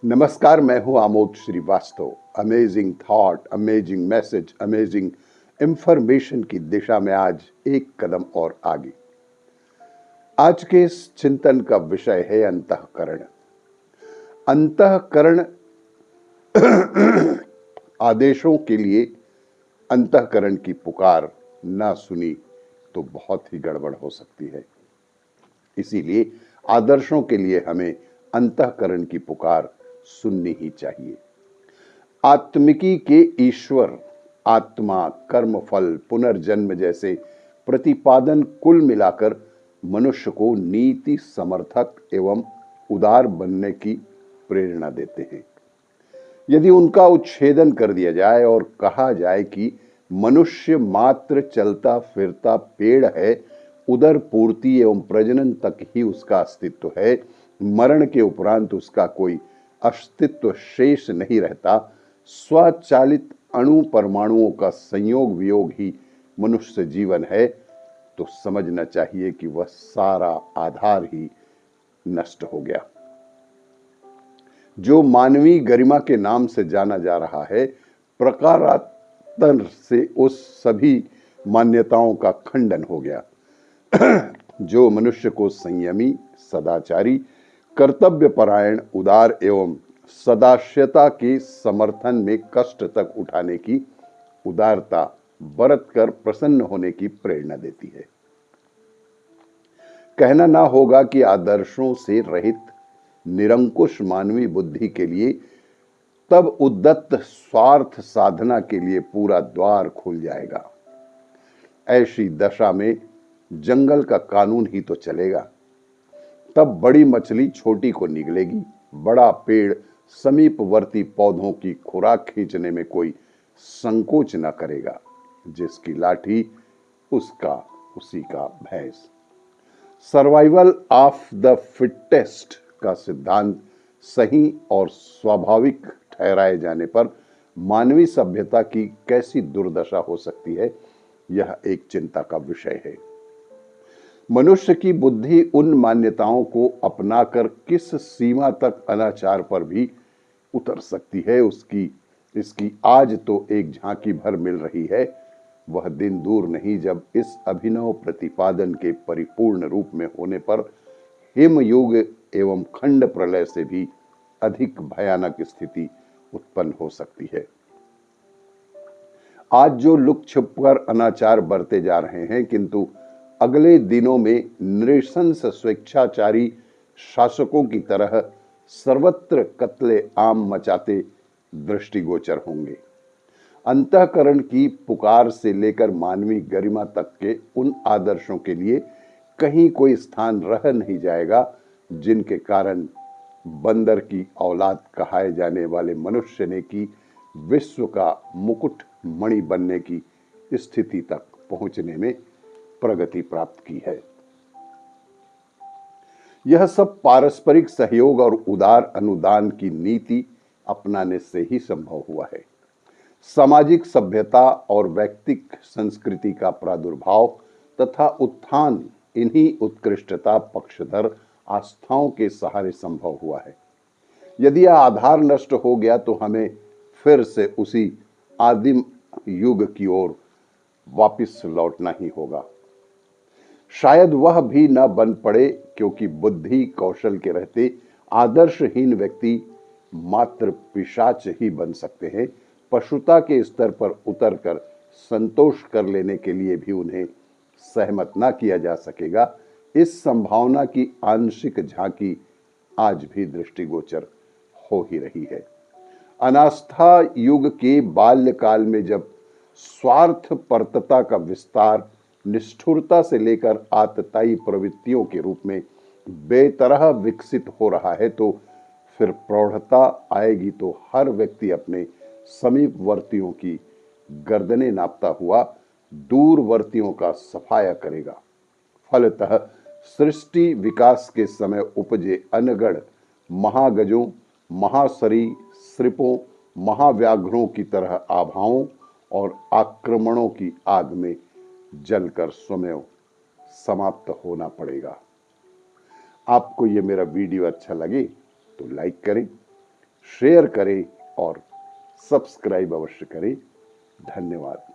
नमस्कार, मैं हूं Amod Shrivastava. Amazing thought, amazing message, amazing information की दिशा में आज एक कदम और आगे। आज के इस चिंतन का विषय है अंतःकरण। अंतःकरण आदेशों के लिए अंतःकरण की पुकार ना सुनी तो बहुत ही गड़बड़ हो सकती है। इसीलिए आदर्शों के लिए हमें अंतःकरण की पुकार सुननी ही चाहिए। आत्मिकी के ईश्वर, आत्मा, कर्मफल, पुनर्जन्म जैसे प्रतिपादन कुल मिलाकर मनुष्य को नीति समर्थक एवं उदार बनने की प्रेरणा देते हैं। यदि उनका उच्छेदन कर दिया जाए और कहा जाए कि मनुष्य मात्र चलता फिरता पेड़ है, उदर पूर्ति एवं प्रजनन तक ही उसका अस्तित्व है, मरण के उपरांत उसका कोई अस्तित्व शेष नहीं रहता, स्वचालित अणु परमाणुओं का संयोग वियोग ही मनुष्य जीवन है, तो समझना चाहिए कि वह सारा आधार ही नष्ट हो गया। जो मानवीय गरिमा के नाम से जाना जा रहा है, प्रकारांतर से उस सभी मान्यताओं का खंडन हो गया। जो मनुष्य को संयमी, सदाचारी, कर्तव्यपरायण, उदार एवं सदाश्यता के समर्थन में कष्ट तक उठाने की उदारता बरत कर प्रसन्न होने की प्रेरणा देती है। कहना ना होगा कि आदर्शों से रहित निरंकुश मानवीय बुद्धि के लिए तब उद्दत्त स्वार्थ साधना के लिए पूरा द्वार खुल जाएगा। ऐसी दशा में जंगल का कानून ही तो चलेगा। तब बड़ी मछली छोटी को निगलेगी, बड़ा पेड़ समीपवर्ती पौधों की खुराक खींचने में कोई संकोच न करेगा। जिसकी लाठी उसका उसी का भैंस। सर्वाइवल ऑफ द फिटेस्ट का सिद्धांत सही और स्वाभाविक ठहराए जाने पर मानवीय सभ्यता की कैसी दुर्दशा हो सकती है, यह एक चिंता का विषय है। मनुष्य की बुद्धि उन मान्यताओं को अपनाकर किस सीमा तक अनाचार पर भी उतर सकती है, इसकी आज तो एक झांकी भर मिल रही है। वह दिन दूर नहीं जब इस अभिनव प्रतिपादन के परिपूर्ण रूप में होने पर हिमयुग एवं खंड प्रलय से भी अधिक भयानक स्थिति उत्पन्न हो सकती है। आज जो लुक छिप कर अनाचार बरते जा रहे हैं, किंतु अगले दिनों में नृशंस स्वेच्छाचारी शासकों की तरह सर्वत्र कत्ले आम मचाते दृष्टिगोचर होंगे। अंतःकरण की पुकार से लेकर मानवीय गरिमा तक के उन आदर्शों के लिए कहीं कोई स्थान रह नहीं जाएगा जिनके कारण बंदर की औलाद कहाए जाने वाले मनुष्य ने की विश्व का मुकुट मणि बनने की स्थिति तक पहुंचने में प्रगति प्राप्त की है। यह सब पारस्परिक सहयोग और उदार अनुदान की नीति अपनाने से ही संभव हुआ है। सामाजिक सभ्यता और व्यक्तिक संस्कृति का प्रादुर्भाव तथा उत्थान इन्हीं उत्कृष्टता पक्षधर आस्थाओं के सहारे संभव हुआ है। यदि यह आधार नष्ट हो गया तो हमें फिर से उसी आदिम युग की ओर वापस लौटना ही होगा। शायद वह भी न बन पड़े, क्योंकि बुद्धि कौशल के रहते आदर्शहीन व्यक्ति मात्र पिशाच ही बन सकते हैं। पशुता के स्तर पर उतरकर संतोष कर लेने के लिए भी उन्हें सहमत न किया जा सकेगा। इस संभावना की आंशिक झांकी आज भी दृष्टिगोचर हो ही रही है। अनास्था युग के बाल्यकाल में जब स्वार्थ परतता का विस्तार निष्ठुरता से लेकर आतताई प्रवृत्तियों के रूप में बेतरह विकसित हो रहा है, तो फिर प्रौढ़ता आएगी तो हर व्यक्ति अपने समीपवर्तियों की गर्दनें नापता हुआ दूरवर्तियों का सफाया करेगा। फलतः सृष्टि विकास के समय उपजे अनगढ़ महागजों, महासरीसृपों, महाव्याघ्रों की तरह आभाओं और आक्रमणों की आग में जलकर स्वयं समाप्त होना पड़ेगा। आपको ये मेरा वीडियो अच्छा लगे तो लाइक करें, शेयर करें और सब्सक्राइब अवश्य करें। धन्यवाद।